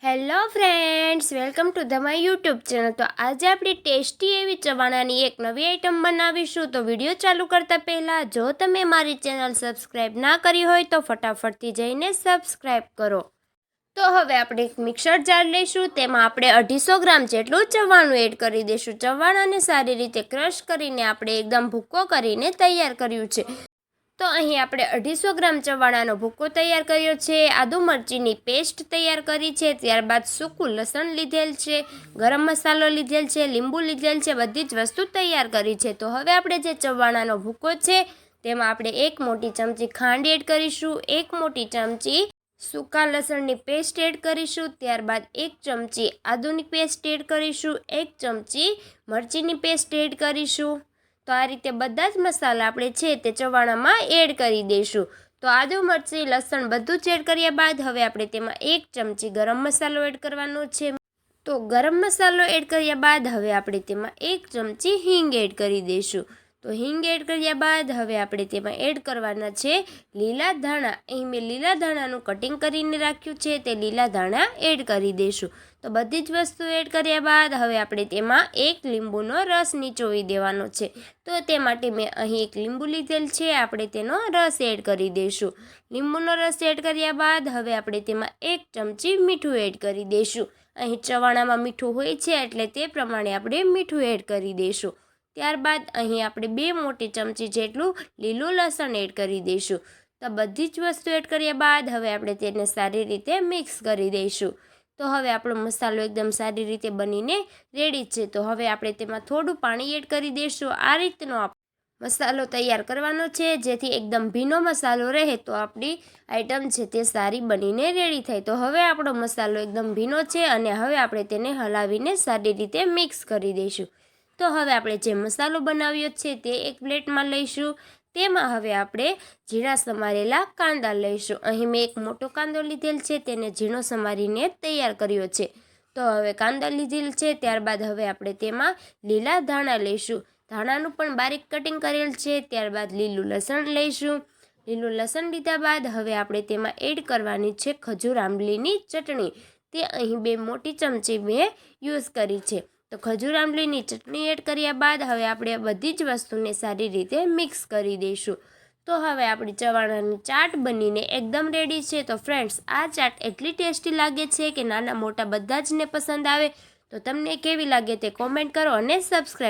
Hello friends, welcome to the my YouTube channel. તો આજે આપણી ટેસ્ટી એવી ચવાણાની એક નવી આઈટમ બનાવીશું. તો વિડીયો ચાલુ કરતાં પહેલાં જો તમે મારી ચેનલ સબસ્ક્રાઈબ ના કરી હોય તો ફટાફટથી જઈને સબસ્ક્રાઈબ કરો. તો હવે આપણે એક મિક્સર જાર લઈશું. તેમાં આપણે 250 ગ્રામ જેટલું ચવાણું એડ કરી દઈશું. ચવાણાને સારી રીતે ક્રશ કરીને આપણે એકદમ ભૂકો કરીને તૈયાર કર્યું છે. તો અહીં આપણે 250 ગ્રામ ચવાણાનો ભૂકો તૈયાર કર્યો છે. આદુ મરચીની પેસ્ટ તૈયાર કરી છે. ત્યારબાદ સૂકું લસણ લીધેલ છે, ગરમ મસાલો લીધેલ છે, લીંબુ લીધેલ છે, બધી જ વસ્તુ તૈયાર કરી છે. તો હવે આપણે જે ચવાણાનો ભૂકો છે તેમાં આપણે 1 મોટી ચમચી ખાંડ એડ કરીશું, 1 મોટી ચમચી સૂકા લસણની પેસ્ટ એડ કરીશું, ત્યારબાદ 1 ચમચી આદુની પેસ્ટ એડ કરીશું, 1 ચમચી મરચીની પેસ્ટ એડ કરીશું. તો આ રીતે બધા જ મસાલા આપણે છે તે ચવાણામાં એડ કરી દઈશું. તો આદુ મરચી લસણ બધું જ એડ કર્યા બાદ હવે આપણે તેમાં 1 ચમચી ગરમ મસાલો એડ કરવાનો છે. તો ગરમ મસાલો એડ કર્યા બાદ હવે આપણે તેમાં 1 ચમચી હિંગ એડ કરી દઈશું. તો હિંગ એડ કર્યા બાદ હવે આપણે તેમાં એડ કરવાના છે લીલા ધાણા. અહીં મેં લીલા ધાણાનું કટિંગ કરીને રાખ્યું છે, તે લીલા ધાણા એડ કરી દઈશું. તો બધી જ વસ્તુ એડ કર્યા બાદ હવે આપણે તેમાં 1 લીંબુનો રસ નીચોવી દેવાનો છે. તો તે માટે મેં અહીં 1 લીંબુ લીધેલ છે, આપણે તેનો રસ એડ કરી દઈશું. લીંબુનો રસ એડ કર્યા બાદ હવે આપણે તેમાં 1 ચમચી મીઠું એડ કરી દઈશું. અહીં ચવાણામાં મીઠું હોય છે એટલે તે પ્રમાણે આપણે મીઠું એડ કરી દઈશું. ત્યારબાદ અહીં આપણે 2 મોટી ચમચી જેટલું લીલું લસણ એડ કરી દઈશું. તો બધી જ વસ્તુ એડ કર્યા બાદ હવે આપણે તેને સારી રીતે મિક્સ કરી દઈશું. તો હવે આપણો મસાલો એકદમ સારી રીતે બનીને રેડી છે. તો હવે આપણે તેમાં થોડું પાણી એડ કરી દઈશું. આ રીતનો મસાલો તૈયાર કરવાનો છે જેથી એકદમ ભીનો મસાલો રહે તો આપણી આઈટમ છે તે સારી બનીને રેડી થાય. તો હવે આપણો મસાલો એકદમ ભીનો છે અને હવે આપણે તેને હલાવીને સારી રીતે મિક્સ કરી દઈશું. તો હવે આપણે જે મસાલો બનાવ્યો છે તે એક પ્લેટમાં લઈશું. તેમાં હવે આપણે ઝીણા સમારેલા કાંદા લઈશું. અહીં મેં એક મોટો કાંદો લીધેલ છે, તેને ઝીણો સમારીને તૈયાર કર્યો છે. તો હવે કાંદા લીધેલ છે. ત્યારબાદ હવે આપણે તેમાં લીલા ધાણા લઈશું. ધાણાનું પણ બારીક કટિંગ કરેલ છે. ત્યારબાદ લીલું લસણ લઈશું. લીલું લસણ લીધા બાદ હવે આપણે તેમાં એડ કરવાની છે ખજૂર આંબલીની ચટણી. તે અહીં 2 મોટી ચમચી મેં યુઝ કરી છે. તો ખજૂર આંબલીની ચટણી એડ કર્યા બાદ હવે આપણે બધી જ વસ્તુને સારી રીતે મિક્સ કરી દઈશું. તો હવે આપણી ચવાણાની ચાટ બનીને એકદમ રેડી છે. તો ફ્રેન્ડ્સ, આ ચાટ એટલી ટેસ્ટી લાગે છે કે નાના મોટા બધા જને પસંદ આવે. તો તમને કેવી લાગે તે કોમેન્ટ કરો અને સબસ્ક્રાઈબ